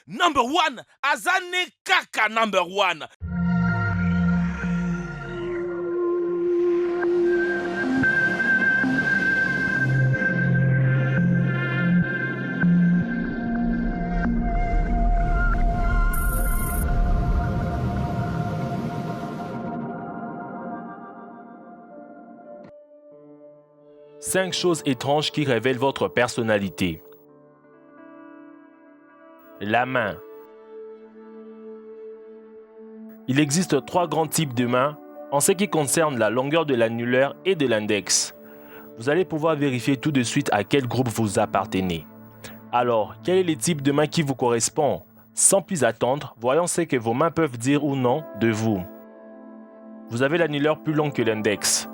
Number one, Azane Kaka number one. Cinq choses étranges qui révèlent votre personnalité. La main. Il existe 3 grands types de mains en ce qui concerne la longueur de l'annulaire et de l'index. Vous allez pouvoir vérifier tout de suite à quel groupe vous appartenez. Alors, quel est le type de main qui vous correspond? Sans plus attendre, voyons ce que vos mains peuvent dire ou non de vous. Vous avez l'annulaire plus long que l'index.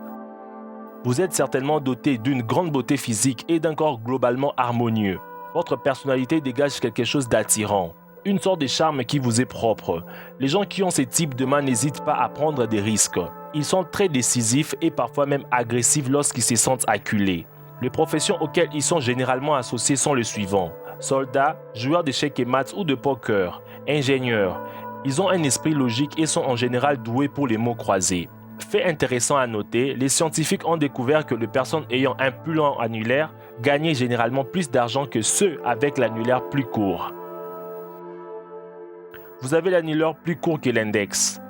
Vous êtes certainement doté d'une grande beauté physique et d'un corps globalement harmonieux. Votre personnalité dégage quelque chose d'attirant, une sorte de charme qui vous est propre. Les gens qui ont ce type de main n'hésitent pas à prendre des risques. Ils sont très décisifs et parfois même agressifs lorsqu'ils se sentent acculés. Les professions auxquelles ils sont généralement associés sont les suivants: soldats, joueurs d'échecs et maths ou de poker, ingénieurs. Ils ont un esprit logique et sont en général doués pour les mots croisés. Fait intéressant à noter, les scientifiques ont découvert que les personnes ayant un plus long annulaire gagnaient généralement plus d'argent que ceux avec l'annulaire plus court. Vous avez l'annulaire plus court que l'index.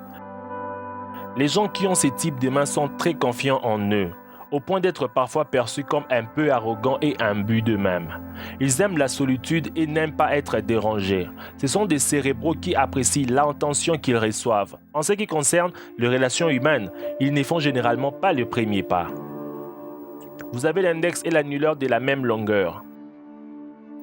Les gens qui ont ce type de mains sont très confiants en eux, au point d'être parfois perçus comme un peu arrogants et imbus d'eux-mêmes. Ils aiment la solitude et n'aiment pas être dérangés. Ce sont des cérébraux qui apprécient l'attention qu'ils reçoivent. En ce qui concerne les relations humaines, ils ne font généralement pas le premier pas. Vous avez l'index et l'annulaire de la même longueur.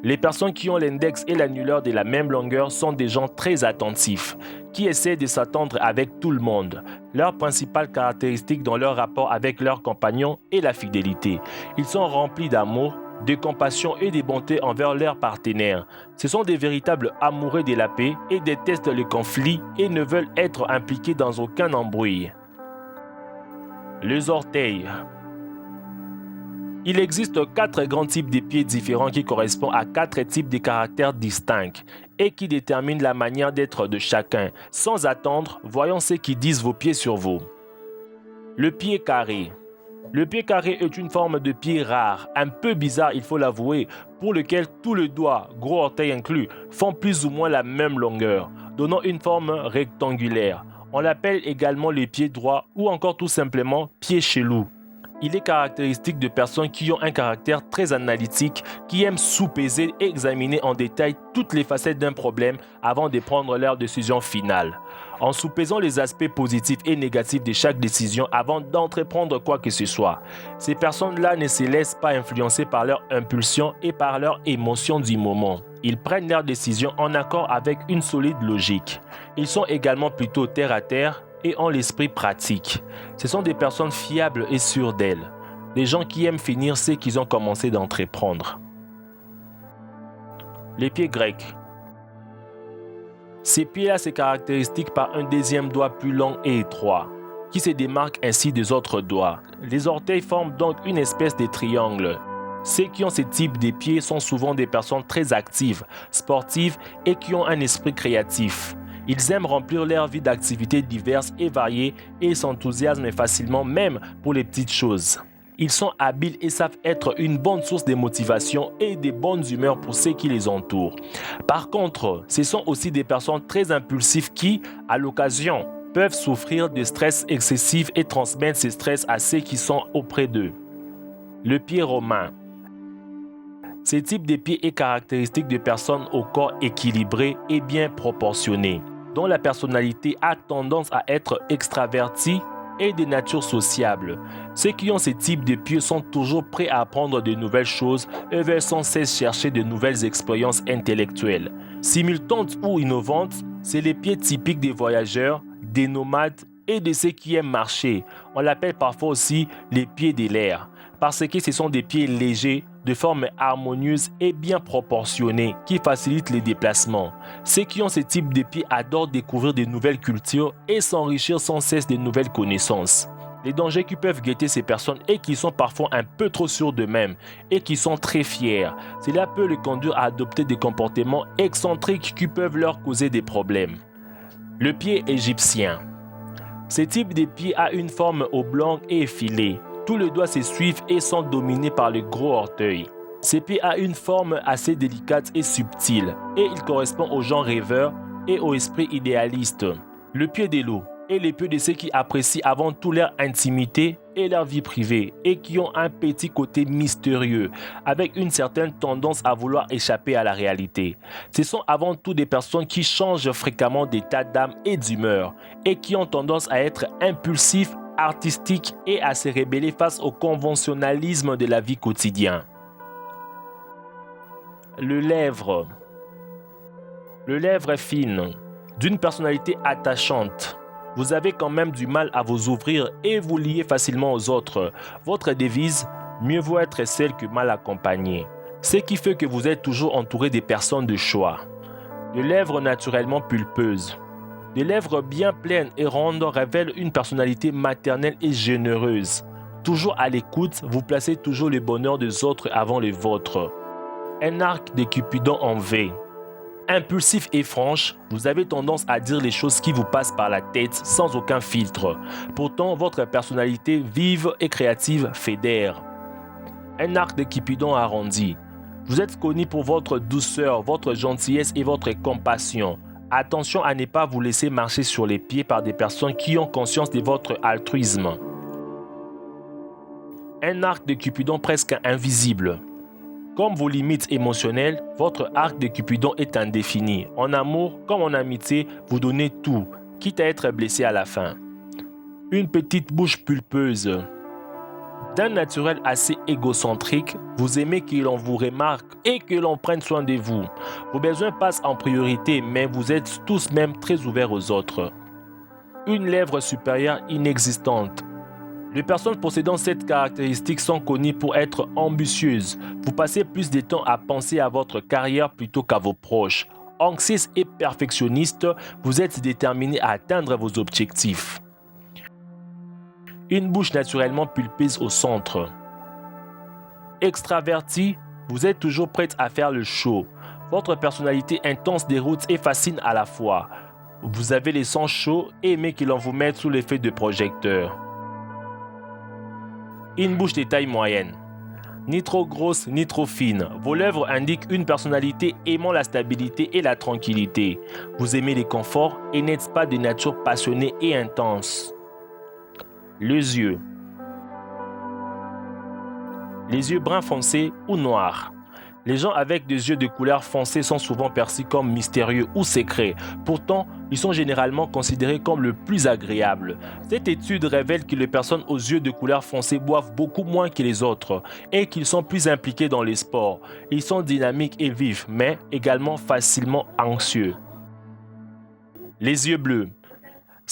Les personnes qui ont l'index et l'annulaire de la même longueur sont des gens très attentifs, qui essaient de s'entendre avec tout le monde. Leur principale caractéristique dans leur rapport avec leurs compagnons est la fidélité. Ils sont remplis d'amour, de compassion et de bonté envers leurs partenaires. Ce sont des véritables amoureux de la paix et détestent les conflits et ne veulent être impliqués dans aucun embrouille. Les orteils. Il existe 4 grands types de pieds différents qui correspondent à 4 types de caractères distincts et qui déterminent la manière d'être de chacun. Sans attendre, voyons ce qui disent vos pieds sur vous. Le pied carré. Le pied carré est une forme de pied rare, un peu bizarre il faut l'avouer, pour lequel tous les doigts, gros orteils inclus, font plus ou moins la même longueur, donnant une forme rectangulaire. On l'appelle également le pied droit ou encore tout simplement pied chelou. Il est caractéristique de personnes qui ont un caractère très analytique, qui aiment sous-peser et examiner en détail toutes les facettes d'un problème avant de prendre leur décision finale. En sous-pesant les aspects positifs et négatifs de chaque décision avant d'entreprendre quoi que ce soit. Ces personnes-là ne se laissent pas influencer par leurs impulsions et par leurs émotions du moment. Ils prennent leurs décisions en accord avec une solide logique. Ils sont également plutôt terre à terre et ont l'esprit pratique. Ce sont des personnes fiables et sûres d'elles. Des gens qui aiment finir ce qu'ils ont commencé d'entreprendre. Les pieds grecs. Ces pieds-là se caractérisent par un deuxième doigt plus long et étroit, qui se démarque ainsi des autres doigts. Les orteils forment donc une espèce de triangle. Ceux qui ont ce type de pieds sont souvent des personnes très actives, sportives et qui ont un esprit créatif. Ils aiment remplir leur vie d'activités diverses et variées et s'enthousiasment facilement même pour les petites choses. Ils sont habiles et savent être une bonne source de motivation et de bonnes humeurs pour ceux qui les entourent. Par contre, ce sont aussi des personnes très impulsives qui, à l'occasion, peuvent souffrir de stress excessif et transmettre ce stress à ceux qui sont auprès d'eux. Le pied romain. Ce type de pied est caractéristique de personnes au corps équilibré et bien proportionné, dont la personnalité a tendance à être extravertie et de nature sociable. Ceux qui ont ce type de pieds sont toujours prêts à apprendre de nouvelles choses et veulent sans cesse chercher de nouvelles expériences intellectuelles. Simultanées ou innovantes, c'est les pieds typiques des voyageurs, des nomades et de ceux qui aiment marcher. On l'appelle parfois aussi les pieds de l'air, parce que ce sont des pieds légers, de forme harmonieuse et bien proportionnée qui facilitent les déplacements. Ceux qui ont ce type de pieds adorent découvrir de nouvelles cultures et s'enrichir sans cesse de nouvelles connaissances. Les dangers qui peuvent guetter ces personnes et qui sont parfois un peu trop sûrs d'eux-mêmes et qui sont très fiers. Cela peut les conduire à adopter des comportements excentriques qui peuvent leur causer des problèmes. Le pied égyptien. Ce type de pied a une forme oblongue et effilée. Tous les doigts se suivent et sont dominés par le gros orteil. Ce pied a une forme assez délicate et subtile et il correspond aux gens rêveurs et au esprit idéaliste. Le pied de loup est le pied de ceux qui apprécient avant tout leur intimité et leur vie privée et qui ont un petit côté mystérieux avec une certaine tendance à vouloir échapper à la réalité. Ce sont avant tout des personnes qui changent fréquemment d'état d'âme et d'humeur et qui ont tendance à être impulsifs, artistiques et à se rebeller face au conventionnalisme de la vie quotidienne. Le lèvre. Le lèvre est fine, d'une personnalité attachante. Vous avez quand même du mal à vous ouvrir et vous lier facilement aux autres. Votre devise, mieux vaut être seul que mal accompagné. Ce qui fait que vous êtes toujours entouré des personnes de choix. De lèvres naturellement pulpeuses. Des lèvres bien pleines et rondes révèlent une personnalité maternelle et généreuse. Toujours à l'écoute, vous placez toujours le bonheur des autres avant le vôtre. Un arc de Cupidon en V. Impulsif et franche, vous avez tendance à dire les choses qui vous passent par la tête sans aucun filtre. Pourtant, votre personnalité vive et créative fédère. Un arc de Cupidon arrondi. Vous êtes connu pour votre douceur, votre gentillesse et votre compassion. Attention à ne pas vous laisser marcher sur les pieds par des personnes qui ont conscience de votre altruisme. Un arc de Cupidon presque invisible. Comme vos limites émotionnelles, votre arc de Cupidon est indéfini. En amour comme en amitié, vous donnez tout, quitte à être blessé à la fin. Une petite bouche pulpeuse. D'un naturel assez égocentrique, vous aimez que l'on vous remarque et que l'on prenne soin de vous. Vos besoins passent en priorité, mais vous êtes tous même très ouverts aux autres. Une lèvre supérieure inexistante. Les personnes possédant cette caractéristique sont connues pour être ambitieuses. Vous passez plus de temps à penser à votre carrière plutôt qu'à vos proches. Anxieux et perfectionniste, vous êtes déterminé à atteindre vos objectifs. Une bouche naturellement pulpeuse au centre. Extraverti, vous êtes toujours prête à faire le show. Votre personnalité intense déroute et fascine à la fois. Vous avez les sangs chauds et aimez que l'on vous mette sous l'effet de projecteur. Une bouche de taille moyenne. Ni trop grosse ni trop fine. Vos lèvres indiquent une personnalité aimant la stabilité et la tranquillité. Vous aimez les conforts et n'êtes pas de nature passionnée et intense. Les yeux. Les yeux bruns foncés ou noirs. Les gens avec des yeux de couleur foncée sont souvent perçus comme mystérieux ou secrets. Pourtant, ils sont généralement considérés comme le plus agréable. Cette étude révèle que les personnes aux yeux de couleur foncée boivent beaucoup moins que les autres et qu'ils sont plus impliqués dans les sports. Ils sont dynamiques et vifs, mais également facilement anxieux. Les yeux bleus.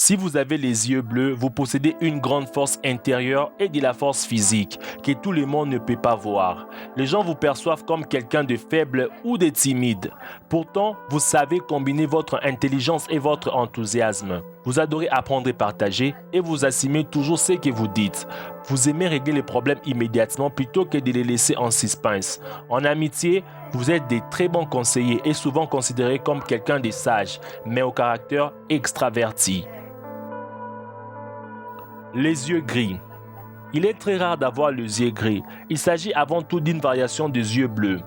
Si vous avez les yeux bleus, vous possédez une grande force intérieure et de la force physique que tout le monde ne peut pas voir. Les gens vous perçoivent comme quelqu'un de faible ou de timide. Pourtant, vous savez combiner votre intelligence et votre enthousiasme. Vous adorez apprendre et partager et vous assumez toujours ce que vous dites. Vous aimez régler les problèmes immédiatement plutôt que de les laisser en suspense. En amitié, vous êtes des très bons conseillers et souvent considérés comme quelqu'un de sage, mais au caractère extraverti. Les yeux gris. Il est très rare d'avoir les yeux gris. Il s'agit avant tout d'une variation des yeux bleus.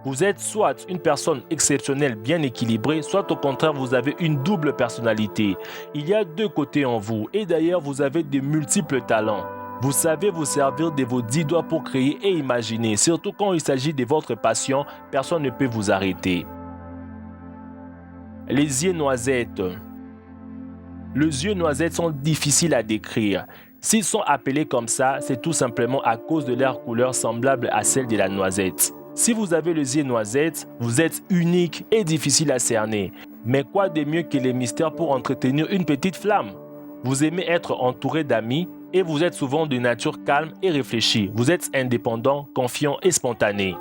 Vous êtes soit une personne exceptionnelle bien équilibrée, soit au contraire vous avez une double personnalité. Il y a deux côtés en vous et d'ailleurs vous avez de multiples talents. Vous savez vous servir de vos 10 doigts pour créer et imaginer. Surtout quand il s'agit de votre passion, personne ne peut vous arrêter. Les yeux noisettes. Les yeux noisettes sont difficiles à décrire. S'ils sont appelés comme ça, c'est tout simplement à cause de leur couleur semblable à celle de la noisette. Si vous avez les yeux noisettes, vous êtes unique et difficile à cerner. Mais quoi de mieux que les mystères pour entretenir une petite flamme? Vous aimez être entouré d'amis et vous êtes souvent de nature calme et réfléchie. Vous êtes indépendant, confiant et spontané.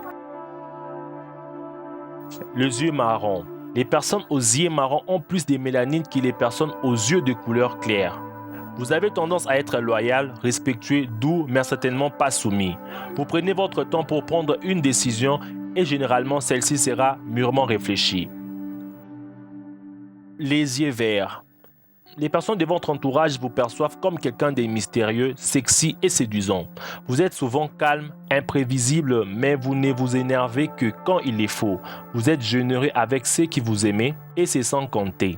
Les yeux marrons. Les personnes aux yeux marrons ont plus de mélanine que les personnes aux yeux de couleur claire. Vous avez tendance à être loyal, respectueux, doux, mais certainement pas soumis. Vous prenez votre temps pour prendre une décision et généralement celle-ci sera mûrement réfléchie. Les yeux verts. Les personnes de votre entourage vous perçoivent comme quelqu'un de mystérieux, sexy et séduisant. Vous êtes souvent calme, imprévisible, mais vous ne vous énervez que quand il est faux. Vous êtes généreux avec ceux qui vous aiment et c'est sans compter.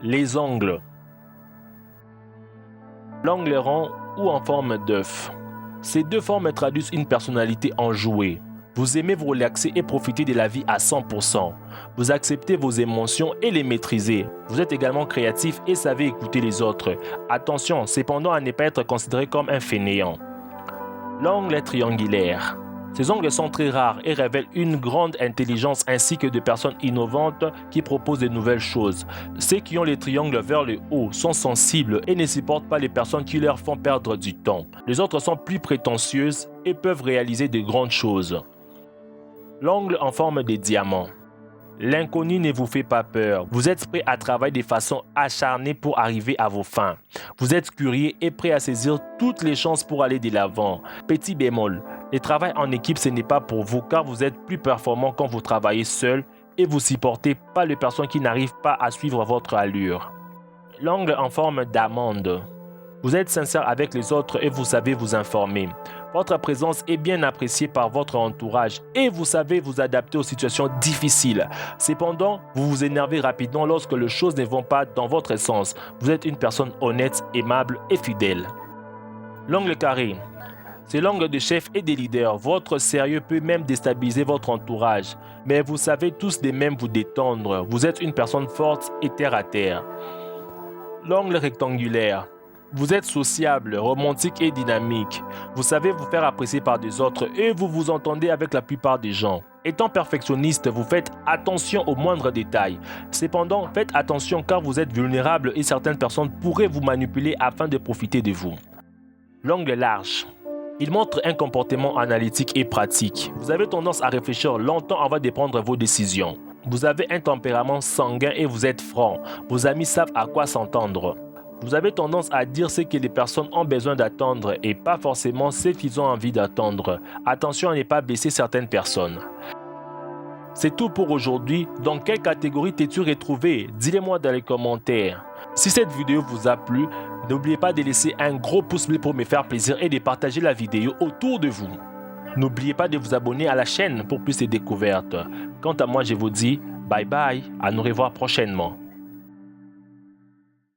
Les ongles. L'ongle rond ou en forme d'œuf. Ces deux formes traduisent une personnalité enjouée. Vous aimez vous relaxer et profiter de la vie à 100%. Vous acceptez vos émotions et les maîtriser. Vous êtes également créatif et savez écouter les autres. Attention, cependant à ne pas être considéré comme un fainéant. L'ongle triangulaire. Ces ongles sont très rares et révèlent une grande intelligence ainsi que de personnes innovantes qui proposent de nouvelles choses. Ceux qui ont les triangles vers le haut sont sensibles et ne supportent pas les personnes qui leur font perdre du temps. Les autres sont plus prétentieuses et peuvent réaliser de grandes choses. L'ongle en forme de diamant. L'inconnu ne vous fait pas peur. Vous êtes prêt à travailler de façon acharnée pour arriver à vos fins. Vous êtes curieux et prêt à saisir toutes les chances pour aller de l'avant. Petit bémol, le travail en équipe ce n'est pas pour vous car vous êtes plus performant quand vous travaillez seul et vous supportez pas les personnes qui n'arrivent pas à suivre votre allure. L'ongle en forme d'amande. Vous êtes sincère avec les autres et vous savez vous informer. Votre présence est bien appréciée par votre entourage et vous savez vous adapter aux situations difficiles. Cependant, vous vous énervez rapidement lorsque les choses ne vont pas dans votre sens. Vous êtes une personne honnête, aimable et fidèle. L'ongle carré. C'est l'ongle de chef et des leaders. Votre sérieux peut même déstabiliser votre entourage. Mais vous savez tous de même vous détendre. Vous êtes une personne forte et terre à terre. L'ongle rectangulaire. Vous êtes sociable, romantique et dynamique. Vous savez vous faire apprécier par des autres et vous vous entendez avec la plupart des gens. Étant perfectionniste, vous faites attention aux moindres détails. Cependant, faites attention car vous êtes vulnérable et certaines personnes pourraient vous manipuler afin de profiter de vous. L'ongle large. Il montre un comportement analytique et pratique. Vous avez tendance à réfléchir longtemps avant de prendre vos décisions. Vous avez un tempérament sanguin et vous êtes franc. Vos amis savent à quoi s'entendre. Vous avez tendance à dire ce que les personnes ont besoin d'attendre et pas forcément ce qu'ils ont envie d'attendre. Attention à ne pas blesser certaines personnes. C'est tout pour aujourd'hui. Dans quelle catégorie t'es-tu retrouvé? Dis-le-moi dans les commentaires. Si cette vidéo vous a plu, n'oubliez pas de laisser un gros pouce bleu pour me faire plaisir et de partager la vidéo autour de vous. N'oubliez pas de vous abonner à la chaîne pour plus de découvertes. Quant à moi, je vous dis bye bye, à nous revoir prochainement.